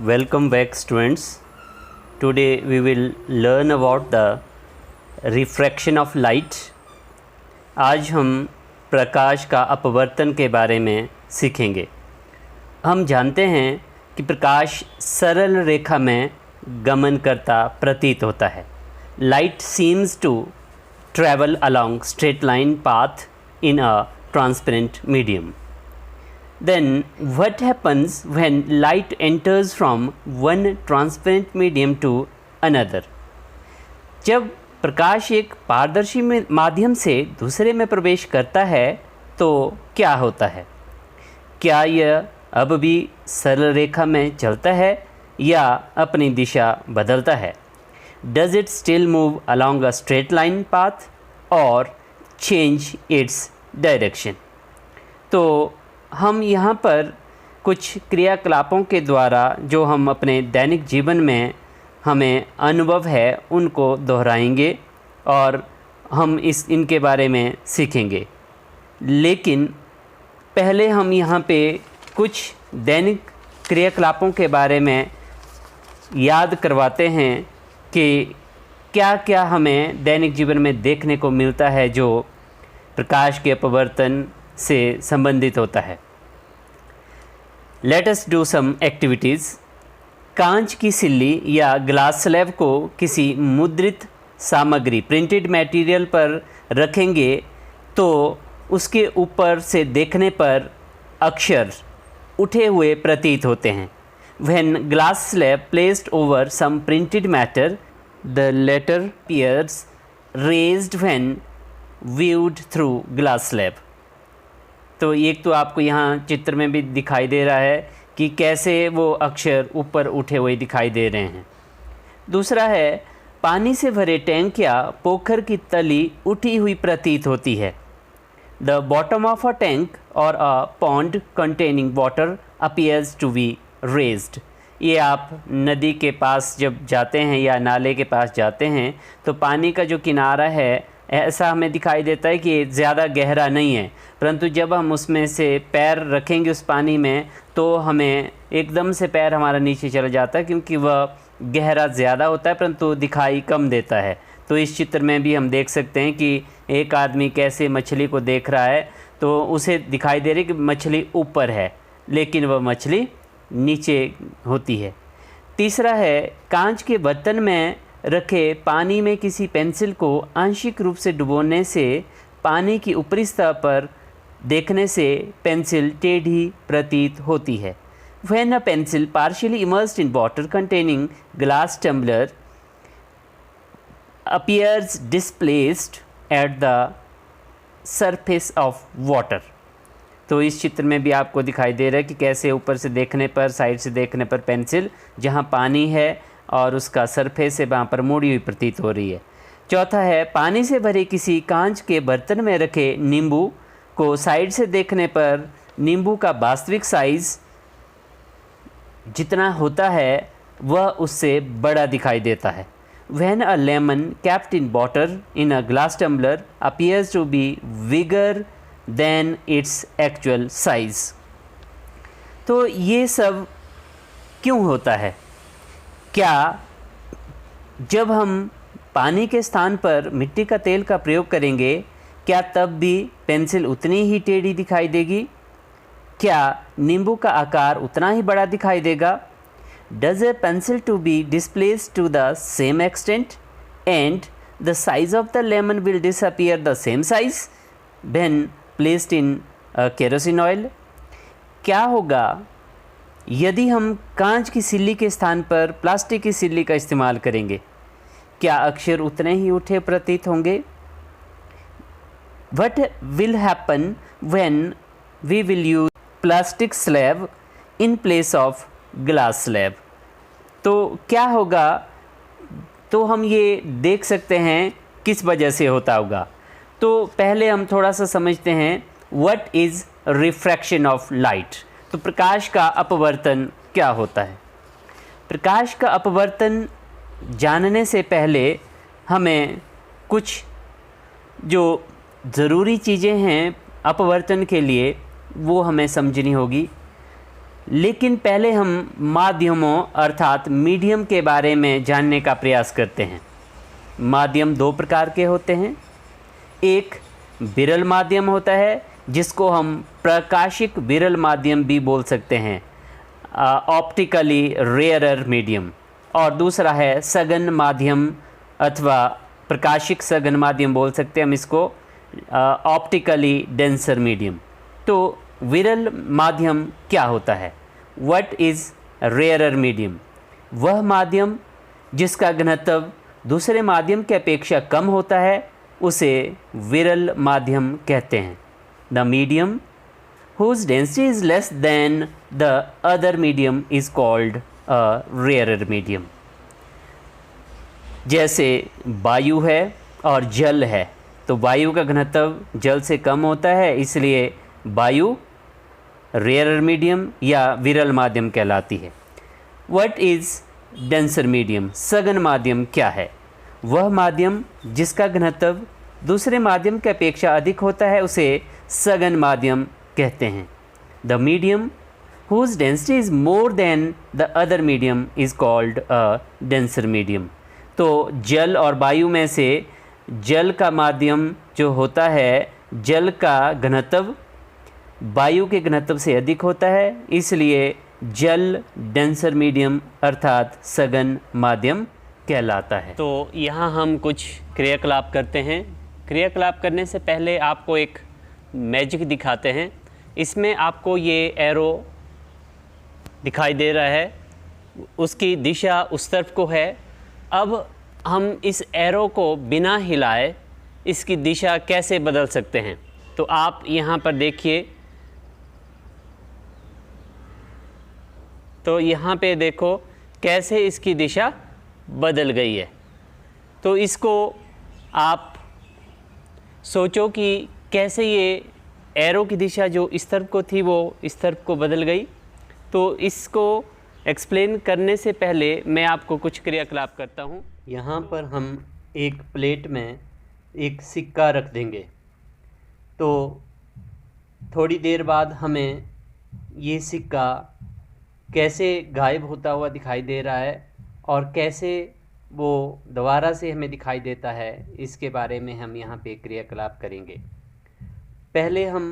Welcome back students. Today we will learn about the refraction of light. आज हम प्रकाश का अपवर्तन के बारे में सीखेंगे। हम जानते हैं कि प्रकाश सरल रेखा में गमन करता प्रतीत होता है। Light seems to travel along straight line path in a transparent medium. Then what happens when light enters from one transparent medium to another? जब प्रकाश एक पारदर्शी माध्यम से दूसरे में प्रवेश करता है तो क्या होता है? क्या यह अब भी सरल रेखा में चलता है या अपनी दिशा बदलता है? Does it still move along a straight line path or change its direction? तो हम यहाँ पर कुछ क्रियाकलापों के द्वारा जो हम अपने दैनिक जीवन में हमें अनुभव है उनको दोहराएंगे और हम इनके बारे में सीखेंगे। लेकिन पहले हम यहाँ पे कुछ दैनिक क्रियाकलापों के बारे में याद करवाते हैं कि क्या क्या हमें दैनिक जीवन में देखने को मिलता है जो प्रकाश के अपवर्तन से संबंधित होता है। Let us do some activities. कांच की सिल्ली या ग्लास स्लैब को किसी मुद्रित सामग्री प्रिंटेड मटेरियल पर रखेंगे तो उसके ऊपर से देखने पर अक्षर उठे हुए प्रतीत होते हैं। When glass slab placed over some printed matter, the latter appears raised when viewed through glass slab. तो एक तो आपको यहाँ चित्र में भी दिखाई दे रहा है कि कैसे वो अक्षर ऊपर उठे हुए दिखाई दे रहे हैं। दूसरा है पानी से भरे टैंक या पोखर की तली उठी हुई प्रतीत होती है। The bottom of a tank और a pond containing water appears to be raised. ये आप नदी के पास जब जाते हैं या नाले के पास जाते हैं तो पानी का जो किनारा है ऐसा हमें दिखाई देता है कि ज़्यादा गहरा नहीं है, परंतु जब हम उसमें से पैर रखेंगे उस पानी में तो हमें एकदम से पैर हमारा नीचे चला जाता है क्योंकि वह गहरा ज़्यादा होता है परंतु दिखाई कम देता है। तो इस चित्र में भी हम देख सकते हैं कि एक आदमी कैसे मछली को देख रहा है तो उसे दिखाई दे रही कि मछली ऊपर है लेकिन वह मछली नीचे होती है। तीसरा है कांच के बर्तन में रखे पानी में किसी पेंसिल को आंशिक रूप से डुबोने से पानी की ऊपरी सतह पर देखने से पेंसिल टेढ़ी प्रतीत होती है। When a pencil partially immersed in water containing glass tumbler appears displaced at the surface of water, तो इस चित्र में भी आपको दिखाई दे रहा है कि कैसे ऊपर से देखने पर साइड से देखने पर पेंसिल जहाँ पानी है और उसका सरफेस से वहाँ पर मुड़ी हुई प्रतीत हो रही है। चौथा है पानी से भरे किसी कांच के बर्तन में रखे नींबू को साइड से देखने पर नींबू का वास्तविक साइज़ जितना होता है वह उससे बड़ा दिखाई देता है। When a lemon kept in water in a glass tumbler appears to be bigger than its actual size. तो ये सब क्यों होता है? क्या जब हम पानी के स्थान पर मिट्टी का तेल का प्रयोग करेंगे क्या तब भी पेंसिल उतनी ही टेढ़ी दिखाई देगी? क्या नींबू का आकार उतना ही बड़ा दिखाई देगा? Does a pencil to be displaced to the same extent and the size of the lemon will disappear the same size when placed in kerosene oil? क्या होगा यदि हम कांच की सिल्ली के स्थान पर प्लास्टिक की सिल्ली का इस्तेमाल करेंगे? क्या अक्षर उतने ही उठे प्रतीत होंगे? What will happen when we will use plastic slab in place of glass slab? तो क्या होगा? तो हम ये देख सकते हैं किस वजह से होता होगा। तो पहले हम थोड़ा सा समझते हैं What is refraction of light? तो प्रकाश का अपवर्तन क्या होता है? प्रकाश का अपवर्तन जानने से पहले हमें कुछ जो ज़रूरी चीज़ें हैं अपवर्तन के लिए वो हमें समझनी होगी। लेकिन पहले हम माध्यमों अर्थात मीडियम के बारे में जानने का प्रयास करते हैं। माध्यम दो प्रकार के होते हैं। एक विरल माध्यम होता है जिसको हम प्रकाशिक विरल माध्यम भी बोल सकते हैं, ऑप्टिकली रेयरर मीडियम, और दूसरा है सघन माध्यम अथवा प्रकाशिक सघन माध्यम बोल सकते हैं हम इसको, ऑप्टिकली डेंसर मीडियम। तो विरल माध्यम क्या होता है? What is rarer medium? वह माध्यम जिसका घनत्व दूसरे माध्यम की अपेक्षा कम होता है उसे विरल माध्यम कहते हैं। The medium whose density is less than the other medium is called a rarer medium। जैसे वायु है और जल है, तो वायु का घनत्व जल से कम होता है, इसलिए वायु रेयरर मीडियम या विरल माध्यम कहलाती है। What is denser medium? सघन माध्यम क्या है? वह माध्यम जिसका घनत्व दूसरे माध्यम की अपेक्षा अधिक होता है उसे सघन माध्यम कहते हैं। The medium whose density is more than the other medium is called a denser medium। तो जल और वायु में से जल का माध्यम जो होता है, जल का घनत्व वायु के घनत्व से अधिक होता है, इसलिए जल डेंसर मीडियम अर्थात सघन माध्यम कहलाता है। तो यहाँ हम कुछ क्रियाकलाप करते हैं। क्रियाकलाप करने से पहले आपको एक मैजिक दिखाते हैं। इसमें आपको ये एरो दिखाई दे रहा है, उसकी दिशा उस तरफ को है। अब हम इस एरो को बिना हिलाए इसकी दिशा कैसे बदल सकते हैं? तो आप यहाँ पर देखिए, तो यहाँ पे देखो कैसे इसकी दिशा बदल गई है। तो इसको आप सोचो कि कैसे ये एरो की दिशा जो इस तरफ को थी वो इस तरफ को बदल गई। तो इसको एक्सप्लेन करने से पहले मैं आपको कुछ क्रियाकलाप करता हूँ। यहाँ पर हम एक प्लेट में एक सिक्का रख देंगे, तो थोड़ी देर बाद हमें ये सिक्का कैसे गायब होता हुआ दिखाई दे रहा है और कैसे वो दोबारा से हमें दिखाई देता है, इसके बारे में हम यहाँ पे क्रियाकलाप करेंगे। पहले हम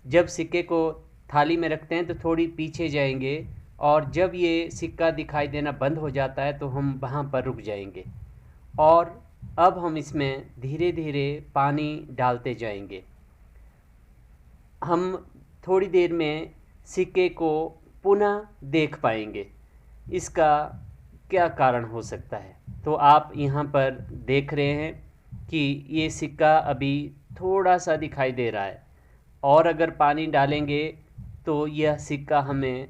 जब सिक्के को थाली में रखते हैं तो थोड़ी पीछे जाएंगे, और जब ये सिक्का दिखाई देना बंद हो जाता है तो हम वहाँ पर रुक जाएंगे, और अब हम इसमें धीरे धीरे पानी डालते जाएंगे। हम थोड़ी देर में सिक्के को पुनः देख पाएंगे। इसका क्या कारण हो सकता है? तो आप यहाँ पर देख रहे हैं कि ये सिक्का अभी थोड़ा सा दिखाई दे रहा है, और अगर पानी डालेंगे तो यह सिक्का हमें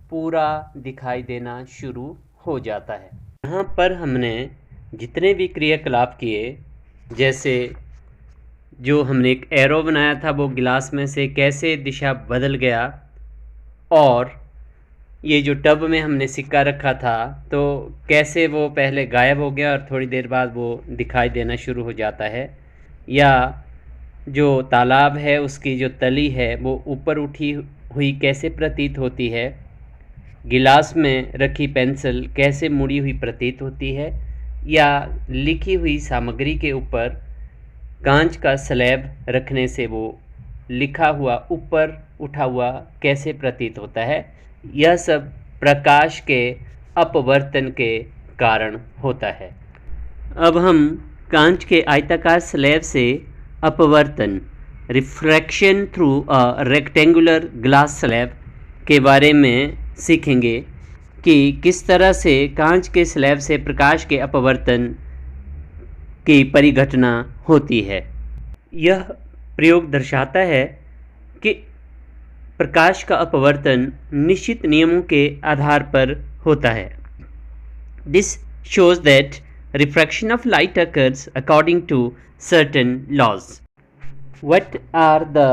पूरा दिखाई देना शुरू हो जाता है। यहाँ पर हमने जितने भी क्रियाकलाप किए, जैसे जो हमने एक एरो बनाया था वो गिलास में से कैसे दिशा बदल गया, और ये जो टब में हमने सिक्का रखा था तो कैसे वो पहले गायब हो गया और थोड़ी देर बाद वो दिखाई देना शुरू हो जाता है, या जो तालाब है उसकी जो तली है वो ऊपर उठी हुई कैसे प्रतीत होती है, गिलास में रखी पेंसिल कैसे मुड़ी हुई प्रतीत होती है, या लिखी हुई सामग्री के ऊपर कांच का स्लैब रखने से वो लिखा हुआ ऊपर उठा हुआ कैसे प्रतीत होता है। यह सब प्रकाश के अपवर्तन के कारण होता है। अब हम कांच के आयताकार स्लैब से अपवर्तन, refraction through a rectangular glass slab के बारे में सीखेंगे कि किस तरह से कांच के स्लैब से प्रकाश के अपवर्तन की परिघटना होती है। यह प्रयोग दर्शाता है कि प्रकाश का अपवर्तन निश्चित नियमों के आधार पर होता है। This shows that refraction of light occurs according to certain laws। What are the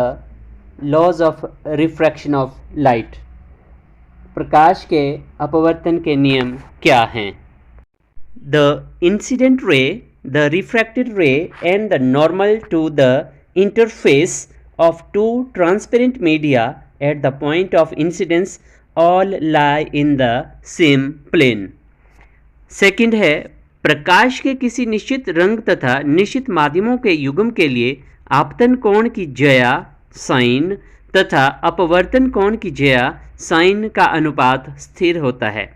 laws of refraction of light? प्रकाश के अपवर्तन के नियम क्या हैं? The incident ray, the refracted ray and the normal to the interface of two transparent media at the point of incidence all lie in the same plane. Second है प्रकाश के किसी निश्चित रंग तथा निश्चित माध्यमों के युग्म के लिए आपतन कोण की ज्या साइन तथा अपवर्तन कोण की ज्या साइन का अनुपात स्थिर होता है।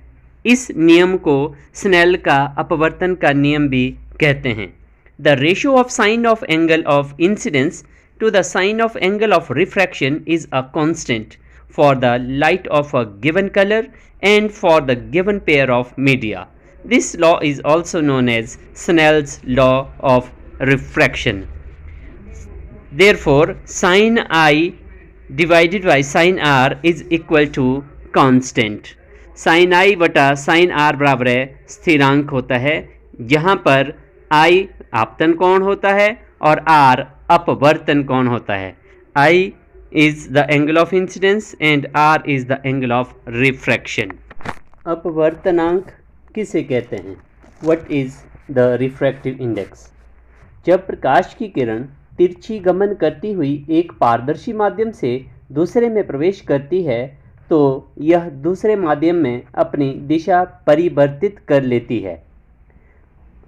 इस नियम को स्नेल का अपवर्तन का नियम भी कहते हैं। The ratio of sine of angle of incidence to the sine of angle of refraction is a constant for the light of a given color and for the given pair of media. This law is also known as Snell's law of refraction. Therefore, sin I divided by sin R is equal to constant. sin I बटा sin R बराबर है स्थिरांक होता है, जहाँ पर I आपतन कोण होता है और R अपवर्तन कोण होता है। I is the angle of incidence and R is the angle of refraction. अपवर्तनांक किसे कहते हैं? What is the refractive index? जब प्रकाश की किरण तिरछी गमन करती हुई एक पारदर्शी माध्यम से दूसरे में प्रवेश करती है तो यह दूसरे माध्यम में अपनी दिशा परिवर्तित कर लेती है।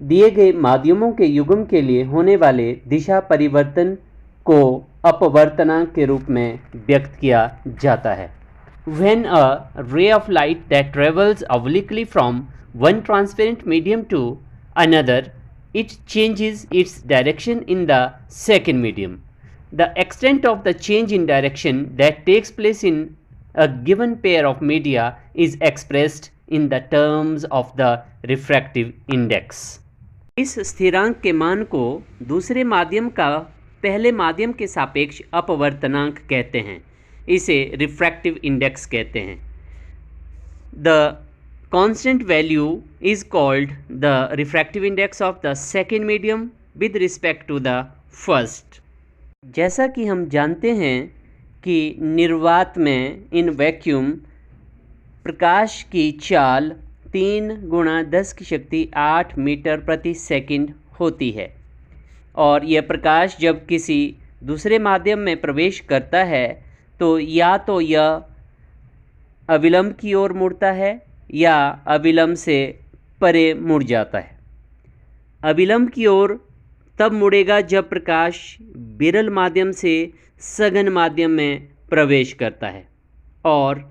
दिए गए माध्यमों के युग्म के लिए होने वाले दिशा परिवर्तन को अपवर्तनांक के रूप में व्यक्त किया जाता है। When a ray of light that travels obliquely from one transparent medium to another, it changes its direction in the second medium. The extent of the change in direction that takes place in a given pair of media is expressed in the terms of the refractive index. इस स्थिरांक के मान को दूसरे माध्यम का पहले माध्यम के सापेक्ष अपवर्तनांक कहते हैं। इसे रिफ्रैक्टिव इंडेक्स कहते हैं। The constant value is called the refractive index of the second medium with respect to the first. जैसा कि हम जानते हैं कि निर्वात में इन वैक्यूम प्रकाश की चाल 3 × 10⁸ मीटर प्रति सेकंड होती है और यह प्रकाश जब किसी दूसरे माध्यम में प्रवेश करता है तो या तो यह अविलंब की ओर मुड़ता है या अविलंब से परे मुड़ जाता है। अविलंब की ओर तब मुड़ेगा जब प्रकाश विरल माध्यम से सघन माध्यम में प्रवेश करता है और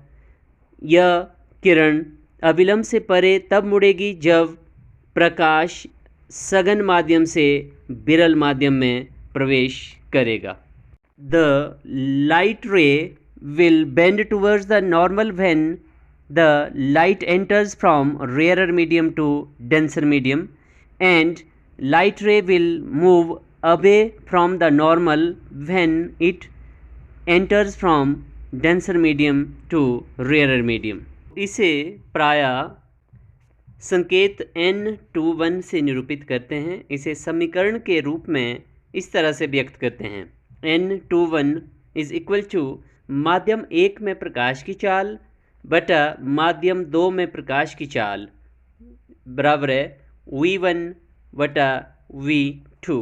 यह किरण अविलंब से परे तब मुड़ेगी जब प्रकाश सघन माध्यम से विरल माध्यम में प्रवेश करेगा। The light ray will bend towards the normal when the light enters from rarer medium to denser medium and light ray will move away from the normal when it enters from denser medium to rarer medium. इसे प्रायः संकेत n21 से निरूपित करते हैं। इसे समीकरण के रूप में इस तरह से व्यक्त करते हैं। n21 इज इक्वल टू माध्यम 1 में प्रकाश की चाल बटा माध्यम 2 में प्रकाश की चाल बराबर है v1 बटा v2।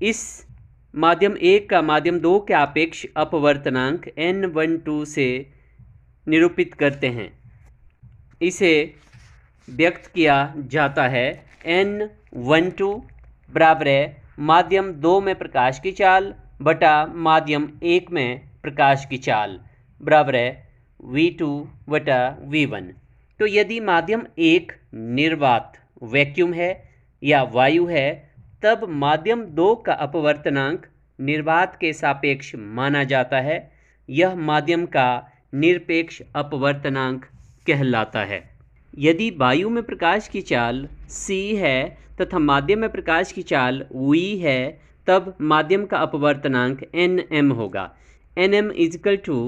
इस माध्यम 1 का माध्यम 2 के अपेक्ष अपवर्तनांक n12 से निरूपित करते हैं। इसे व्यक्त किया जाता है n12 बराबर है माध्यम 2 में प्रकाश की चाल बटा माध्यम 1 में प्रकाश की चाल बराबर है v2 बटा v1। तो यदि माध्यम 1 निर्वात वैक्यूम है या वायु है तब माध्यम 2 का अपवर्तनांक निर्वात के सापेक्ष माना जाता है। यह माध्यम का निरपेक्ष अपवर्तनांक कहलाता है। यदि वायु में प्रकाश की चाल c है तथा माध्यम में प्रकाश की चाल v है तब माध्यम का अपवर्तनांक nm होगा। nm इज इक्वल टू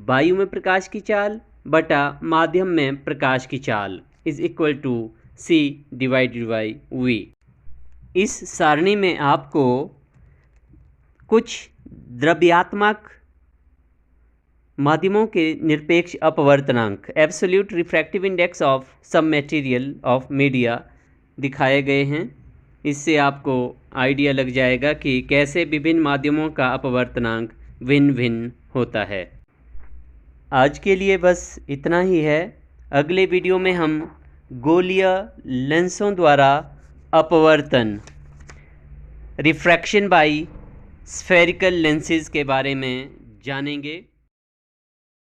वायु में प्रकाश की चाल बटा माध्यम में प्रकाश की चाल is equal to c divided by v। इस सारणी में आपको कुछ द्रव्यात्मक माध्यमों के निरपेक्ष अपवर्तनांक absolute refractive index of some material of media दिखाए गए हैं। इससे आपको आइडिया लग जाएगा कि कैसे विभिन्न माध्यमों का अपवर्तनांक भिन्न भिन्न होता है। आज के लिए बस इतना ही है। अगले वीडियो में हम गोलीय लेंसों द्वारा अपवर्तन, रिफ्रैक्शन बाय स्फेरिकल लेंसेज के बारे में जानेंगे।